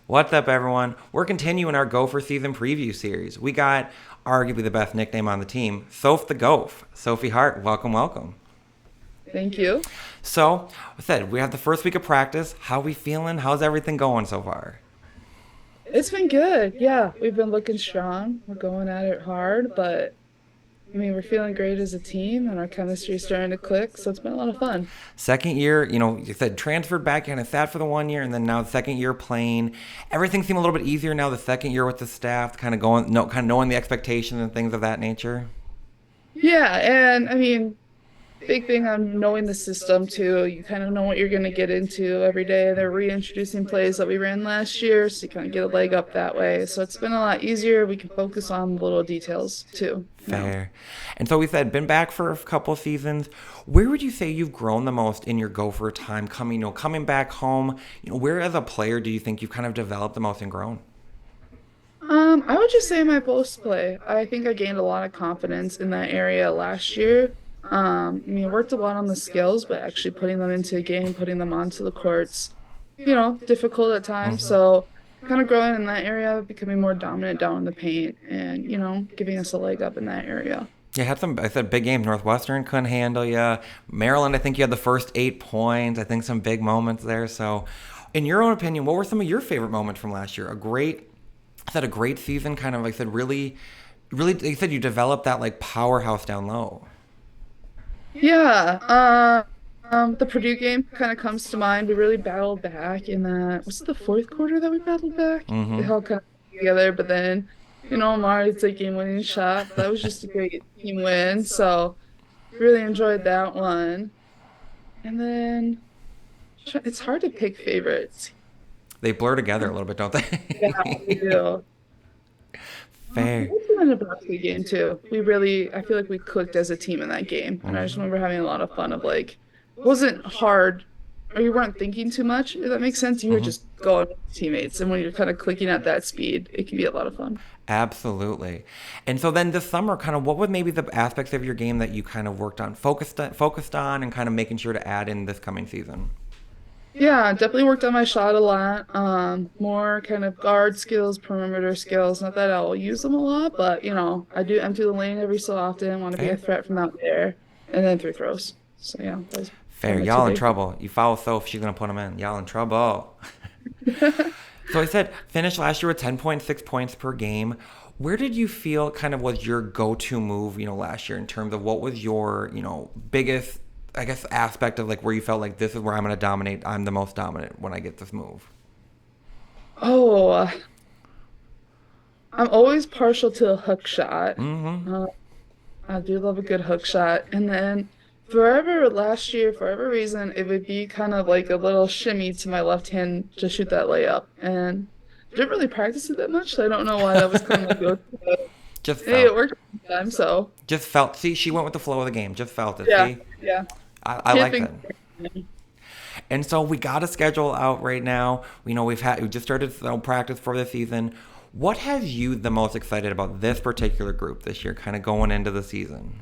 What's up, everyone? We're continuing our Gopher season preview series. We got arguably the best nickname on the team, Soph the Goph. Sophie Hart, welcome, welcome. Thank you. So, I said we have the first week of practice. How we feeling? How's everything going so far? It's been good. Yeah, we've been looking strong. We're going at it hard, but we're feeling great as a team and our chemistry is starting to click, so it's been a lot of fun. Second year, you said transferred back, kind of sat for the 1 year, and then now the second year playing. Everything seemed a little bit easier now. The second year with the staff, kind of going, no, kind of knowing the expectations and things of that nature. Yeah, and big thing on knowing the system too. You kind of know what you're going to get into every day. They're reintroducing plays that we ran last year, so you kind of get a leg up that way. So it's been a lot easier. We can focus on the little details too now. Fair. And so we said, been back for a couple seasons. Where would you say you've grown the most in your Gopher time coming back home? Where as a player do you think you've kind of developed the most and grown? I would just say my post play. I think I gained a lot of confidence in that area last year. I worked a lot on the skills, but actually putting them into a game, putting them onto the courts, difficult at times. Hmm. So kind of growing in that area, becoming more dominant down in the paint and, giving us a leg up in that area. You had some, I said, big games. Northwestern couldn't handle you. Maryland, I think you had the first 8 points. I think some big moments there. So, in your own opinion, what were some of your favorite moments from last year? A great season, kind of like I said, really, really. You said you developed that like powerhouse down low. Yeah. The Purdue game kind of comes to mind. We really battled back in that, was it the fourth quarter that we battled back? They Mm-hmm. all kind of together, but then, Amari's like game-winning shot. That was just a great team win. So really enjoyed that one. And then it's hard to pick favorites. They blur together a little bit, don't Yeah, we they? do. Fair. It's been a Nebraska game too. I feel like we clicked as a team in that game. And I just Mm-hmm. remember having a lot of fun of like, it wasn't hard or you weren't thinking too much, if that makes sense. You were Mm-hmm. just going with teammates. And when you're kind of clicking at that speed, it can be a lot of fun. Absolutely. And so then this summer, kind of what would maybe the aspects of your game that you kind of worked on, focused on, and kind of making sure to add in this coming season? Yeah, definitely worked on my shot a lot. More kind of guard skills, perimeter skills. Not that I'll use them a lot, but I do empty the lane every so often, want to be a Fair. threat from out there, and then free throws. So yeah, those are Fair. my two Y'all in big. trouble. You follow Soph, she's gonna put them in. Y'all in trouble. So I said finished last year with 10.6 points per game. Where did you feel kind of was your go-to move, last year in terms of what was your, biggest, I guess, aspect of like where you felt like this is where I'm gonna dominate. I'm the most dominant when I get this move. Oh, I'm always partial to a hook shot. Mm-hmm. Uh, I do love a good hook shot. And then forever last year, for whatever reason, it would be kind of like a little shimmy to my left hand to shoot that layup. And I didn't really practice it that much, so I don't know why that was kind of like go-to. Just Hey, it felt. worked sometimes, so Just felt. See, she went with the flow of the game. Just felt it. yeah, See, yeah. I Can't like think. that. And so we got a schedule out right now. We just started practice for the season. What has you the most excited about this particular group this year, kind of going into the season?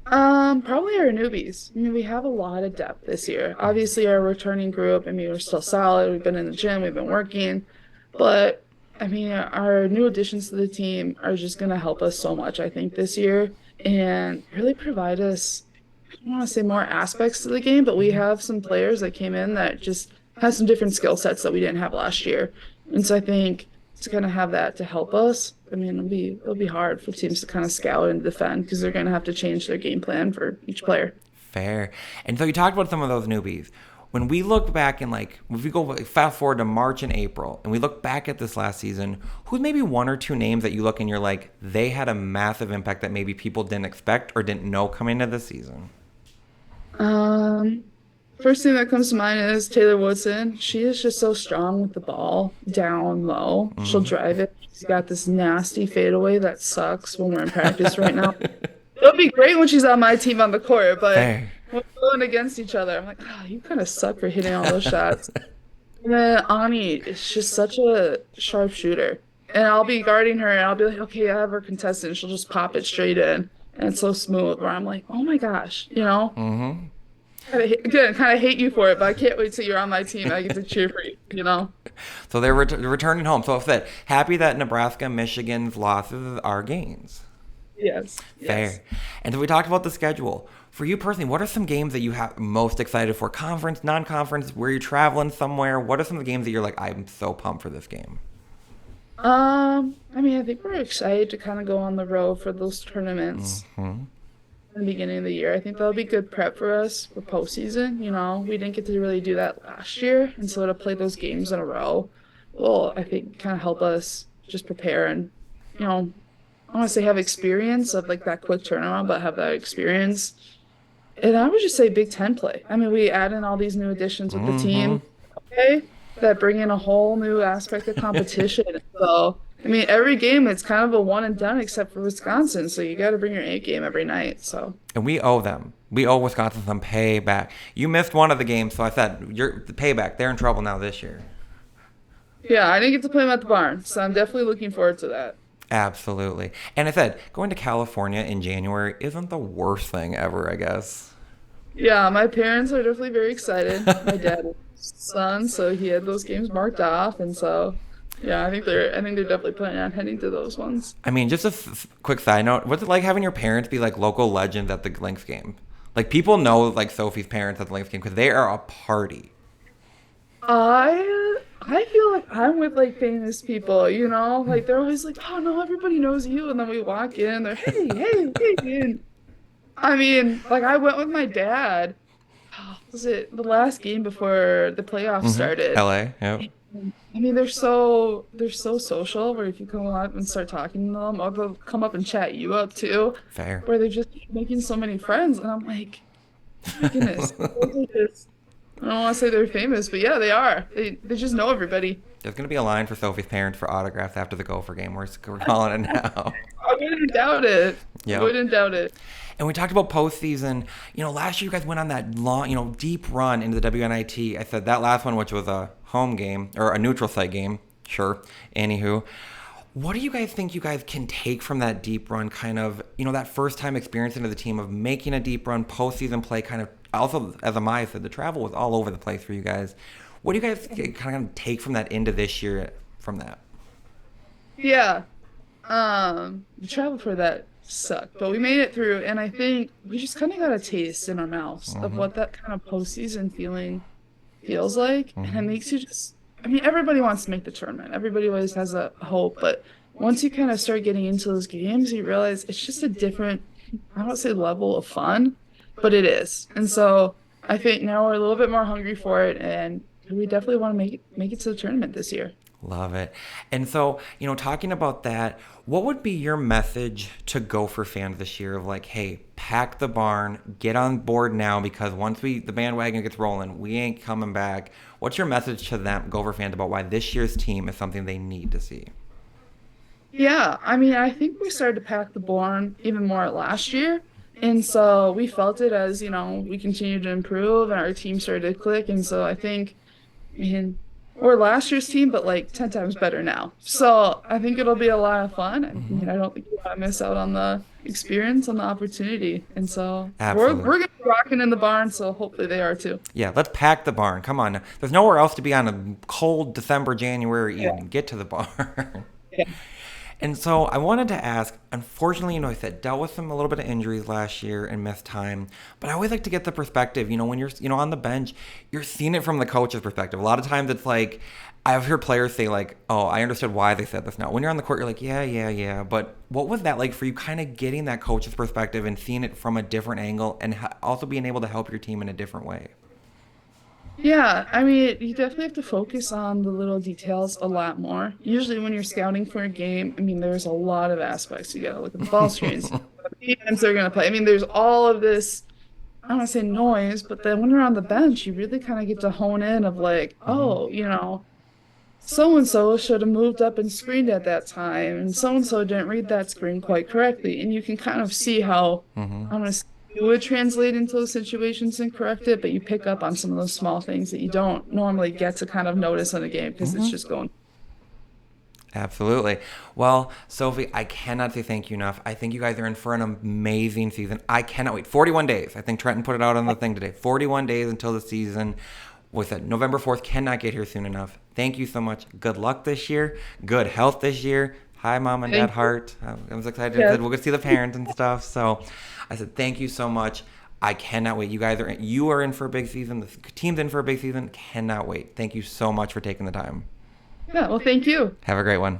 Probably our newbies. We have a lot of depth this year. Obviously, our returning group, we're still solid. We've been in the gym, we've been working, but our new additions to the team are just going to help us so much, I think, this year and really provide us, I don't want to say more aspects to the game, but we have some players that came in that just have some different skill sets that we didn't have last year. And so I think to kind of have that to help us, it'll be hard for teams to kind of scout and defend because they're going to have to change their game plan for each player. Fair. And so you talked about some of those newbies. When we look back in if we go fast forward to March and April, and we look back at this last season, who's maybe one or two names that you look and you're like, they had a massive impact that maybe people didn't expect or didn't know coming into the season? Um, First thing that comes to mind is Taylor Woodson. She is just so strong with the ball down low. She'll Hmm. drive it. She's got this nasty fadeaway that sucks when we're in practice right now. It'll be great when she's on my team on the court, but Fair. when we're going against each other, I'm like, you kind of suck for hitting all those shots. And then Ani is just such a sharp shooter. And I'll be guarding her and I'll be like, okay, I have her contested. And she'll just pop it straight in. And it's so smooth where I'm like, oh my gosh, Hmm. Kind of hate you for it, but I can't wait till you're on my team. I get to cheer for you, you know? So they're returning home. So I said, happy that Nebraska, Michigan's losses are gains. Yes, yes. Fair. And so we talked about the schedule. For you personally, what are some games that you have most excited for? Conference, non-conference, where you're traveling somewhere? What are some of the games that you're like, I'm so pumped for this game? I mean, I think we're excited to kind of go on the road for those tournaments Hmm. in the beginning of the year. I think that'll be good prep for us for postseason. You know, we didn't get to really do that last year, and so to play those games in a row will, I think, kind of help us just prepare and, you know, I want to say have experience of like that quick turnaround, but have that experience. And I would just say Big Ten play. I mean, we add in all these new additions with the Hmm. team, okay, that bring in a whole new aspect of competition. So, I mean, every game it's kind of a one and done except for Wisconsin. So you got to bring your A game every night. So, And we owe them. We owe Wisconsin some payback. You missed one of the games, so I said, you're the payback. They're in trouble now this year. yeah, I didn't get to play them at the barn. So I'm definitely looking forward to that. Absolutely. And I said, going to California in January isn't the worst thing ever, I guess. Yeah, my parents are definitely very excited. My dad was son, so he had those games marked off. And so, yeah, I think they're definitely planning on heading to those ones. I mean, just a quick side note. What's it like having your parents be like local legends at the Lynx game? Like people know like Sophie's parents at the Lynx game because they are a party. I feel like I'm with like famous people, you know? Like they're always like, "Oh no, everybody knows you." And then we walk in, they're, "Hey, hey, hey." And I mean, like I went with my dad. Was it the last game before the playoffs Hmm. started? LA. Yep. I mean, they're so social where if you come up and start talking to them, or they'll come up and chat you up too, Fair. where they're just making so many friends. And I'm like, oh my goodness. Those are just I don't want to say they're famous, but yeah, they are. They just know everybody. There's gonna be a line for Sophie's parents for autographs after the Gopher game. We're calling it now. I wouldn't doubt it. I Yep. wouldn't doubt it. And we talked about postseason. Last year you guys went on that long, deep run into the WNIT. I said that last one, which was a home game or a neutral site game. Sure. Anywho, what do you guys think you guys can take from that deep run? Kind of, that first time experience into the team of making a deep run, postseason play. Kind of also, as Amaya said, the travel was all over the place for you guys. What do you guys kind of take from that into this year from that? Yeah. The travel for that sucked, but we made it through, and I think we just kind of got a taste in our mouths of Hmm. what that kind of postseason feeling feels like, and it Hmm. makes you just. I mean, everybody wants to make the tournament. Everybody always has a hope, but once you kind of start getting into those games, you realize it's just a different, I don't say level of fun, but it is. And so I think now we're a little bit more hungry for it, and we definitely want to make it to the tournament this year. Love it. And so, talking about that, what would be your message to Gopher fans this year of like, hey, pack the barn, get on board now because once the bandwagon gets rolling, we ain't coming back. What's your message to them, Gopher fans, about why this year's team is something they need to see? Yeah, I mean, I think we started to pack the barn even more last year. And so we felt it as, we continued to improve and our team started to click. And so I think, I mean, we're last year's team, but like 10 times better now. So I think it'll be a lot of fun. I Hmm. mean, I don't think you want to miss out on the experience, on the opportunity. And so Absolutely. we're gonna be rocking in the barn, so hopefully they are too. Yeah, let's pack the barn. Come on. There's nowhere else to be on a cold December, January Yeah. evening. Get to the barn. Yeah. And so I wanted to ask, unfortunately, I said dealt with some a little bit of injuries last year and missed time. But I always like to get the perspective, when you're, on the bench, you're seeing it from the coach's perspective. A lot of times it's like, I've heard players say like, oh, I understood why they said this now. When you're on the court, you're like, yeah, yeah, yeah. But what was that like for you kind of getting that coach's perspective and seeing it from a different angle and also being able to help your team in a different way? Yeah, I mean, you definitely have to focus on the little details a lot more. Usually, when you're scouting for a game, I mean, there's a lot of aspects. You got to look at the ball screens, the defense they're going to play. I mean, there's all of this, I don't want to say noise, but then when you're on the bench, you really kind of get to hone in of like, Hmm. oh, so and so should have moved up and screened at that time, and so didn't read that screen quite correctly. And you can kind of see how Hmm. I'm gonna say you would translate into those situations and correct it, but you pick up on some of those small things that you don't normally get to kind of notice in a game because it's Hmm. just going. Absolutely. Well, Sophie, I cannot say thank you enough. I think you guys are in for an amazing season. I cannot wait. 41 days. I think Trenton put it out on the thing today. 41 days until the season. With it, November 4th cannot get here soon enough. Thank you so much. Good luck this year. Good health this year. Hi, Mom and Dad Thank you. Hart. I was excited. I Yes. said we'll go see the parents and stuff. So I said thank you so much. I cannot wait. You are in for a big season. The team's in for a big season. Cannot wait. Thank you so much for taking the time. Yeah, well, thank you. Have a great one.